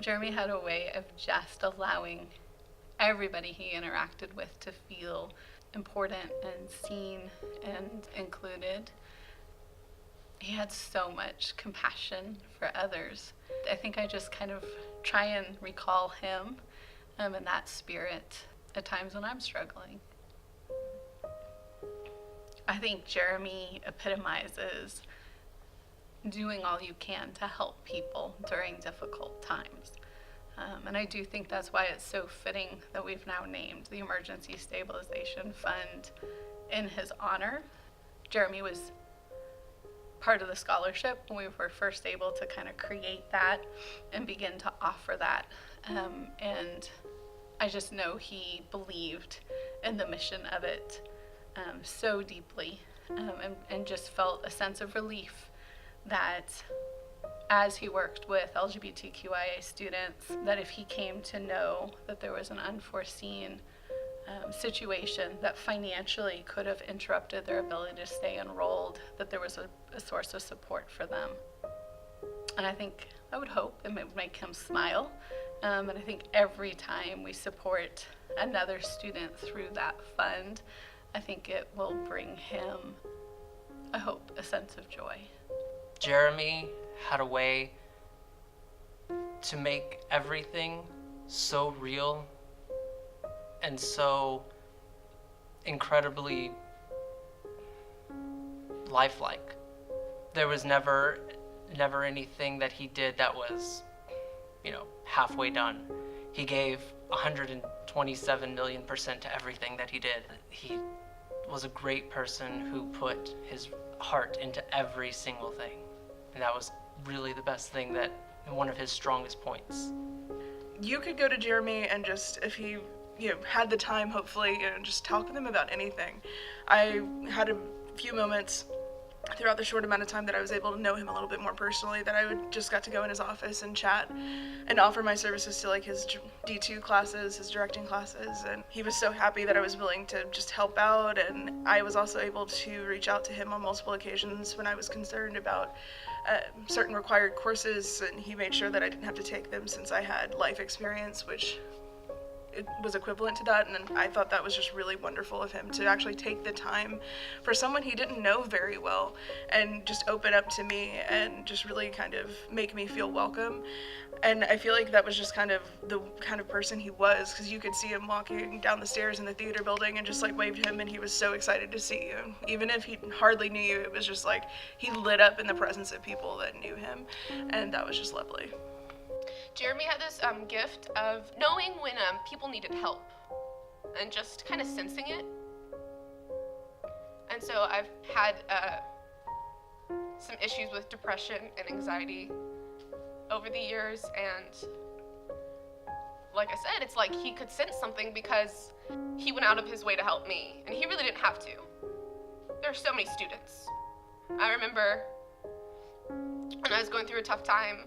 Jeremy had a way of just allowing everybody he interacted with to feel important and seen and included. He had so much compassion for others. I think I just kind of try and recall him and that spirit at times when I'm struggling. I think Jeremy epitomizes doing all you can to help people during difficult times. And I do think that's why it's so fitting that we've now named the Emergency Stabilization Fund in his honor. Jeremy was part of the scholarship when we were first able to kind of create that and begin to offer that. And I just know he believed in the mission of it so deeply, and just felt a sense of relief that as he worked with LGBTQIA students, that if he came to know that there was an unforeseen situation that financially could have interrupted their ability to stay enrolled, that there was a source of support for them. And I would hope it would make him smile. And I think every time we support another student through that fund, I think it will bring him, I hope, a sense of joy. Jeremy had a way to make everything so real and so incredibly lifelike. There was never anything that he did that was, halfway done. He gave 127 million% to everything that he did. He was a great person who put his heart into every single thing. And that was really the best thing, that one of his strongest points. You could go to Jeremy and just, if he had the time, hopefully, just talk with him about anything. I had a few moments throughout the short amount of time that I was able to know him a little bit more personally, that I would just got to go in his office and chat and offer my services to like his D2 classes, his directing classes, and he was so happy that I was willing to just help out. And I was also able to reach out to him on multiple occasions when I was concerned about certain required courses, and he made sure that I didn't have to take them since I had life experience, which it was equivalent to that. And I thought that was just really wonderful of him to actually take the time for someone he didn't know very well and just open up to me and just really kind of make me feel welcome. And I feel like that was just kind of the kind of person he was, because you could see him walking down the stairs in the theater building and just like waved him, and he was so excited to see you. Even if he hardly knew you, it was just like he lit up in the presence of people that knew him, and that was just lovely. Jeremy had this gift of knowing when people needed help and just kind of sensing it. And so I've had some issues with depression and anxiety over the years, and like I said, it's like he could sense something because he went out of his way to help me, and he really didn't have to. There are so many students. I remember when I was going through a tough time,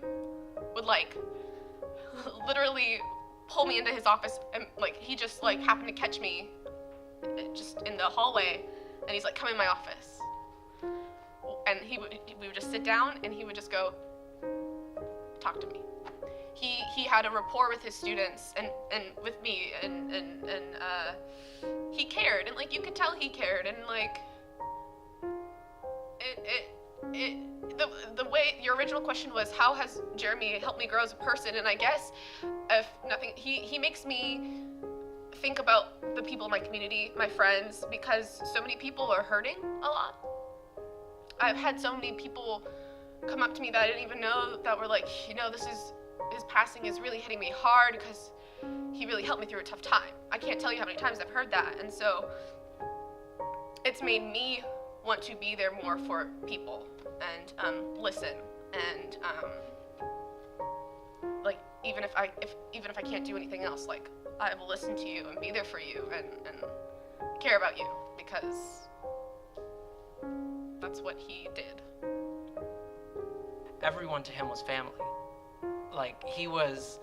would like literally pull me into his office, and like he just like happened to catch me just in the hallway, and he's like, come in my office. And we would just sit down, and he would just go, talk to me. He had a rapport with his students and with me, and he cared, and like you could tell he cared, and like the way your original question was, how has Jeremy helped me grow as a person? And I guess if nothing, he makes me think about the people in my community, my friends, because so many people are hurting a lot. I've had so many people come up to me that I didn't even know, that were like, his passing is really hitting me hard because he really helped me through a tough time. I can't tell you how many times I've heard that. And so it's made me want to be there more for people and listen, and like even if I can't do anything else, like I will listen to you and be there for you and care about you, because that's what he did. Everyone to him was family. Like, he was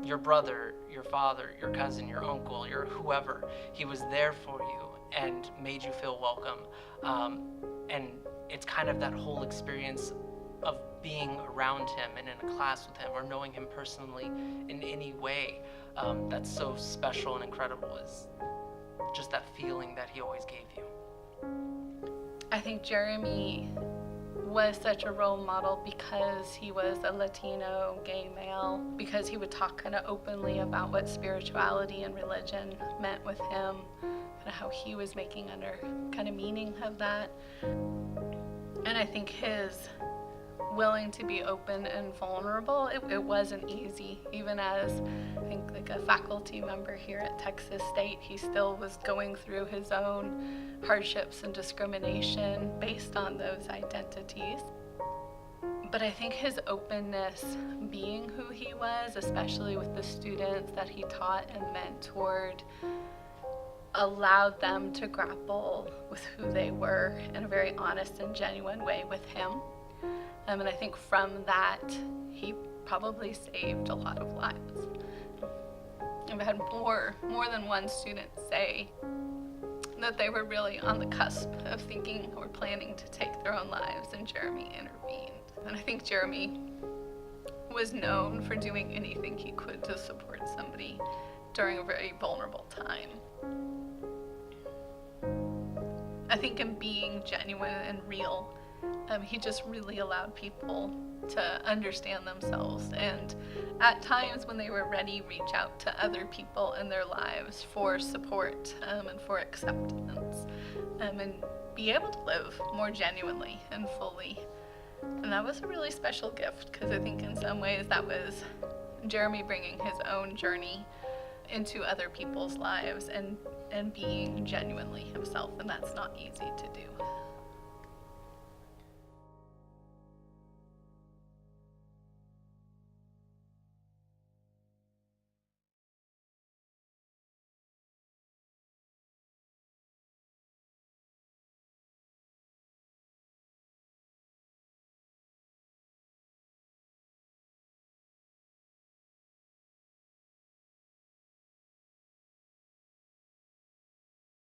your brother, your father, your cousin, your uncle, your whoever. He was there for you and made you feel welcome. And it's kind of that whole experience of being around him and in a class with him or knowing him personally in any way, that's so special and incredible is just that feeling that he always gave you. I think Jeremy was such a role model because he was a Latino gay male, because he would talk kind of openly about what spirituality and religion meant with him, kind of how he was making under kind of meaning of that. And I think his willing to be open and vulnerable, it wasn't easy. Even as, I think, like a faculty member here at Texas State, he still was going through his own hardships and discrimination based on those identities. But I think his openness, being who he was, especially with the students that he taught and mentored, allowed them to grapple with who they were in a very honest and genuine way with him. And I think from that, he probably saved a lot of lives. I've had more than one student say that they were really on the cusp of thinking or planning to take their own lives, and Jeremy intervened. And I think Jeremy was known for doing anything he could to support somebody during a very vulnerable time. I think in being genuine and real, he just really allowed people to understand themselves, and at times when they were ready, reach out to other people in their lives for support and for acceptance, and be able to live more genuinely and fully. And that was a really special gift, because I think in some ways that was Jeremy bringing his own journey into other people's lives and being genuinely himself, and that's not easy to do.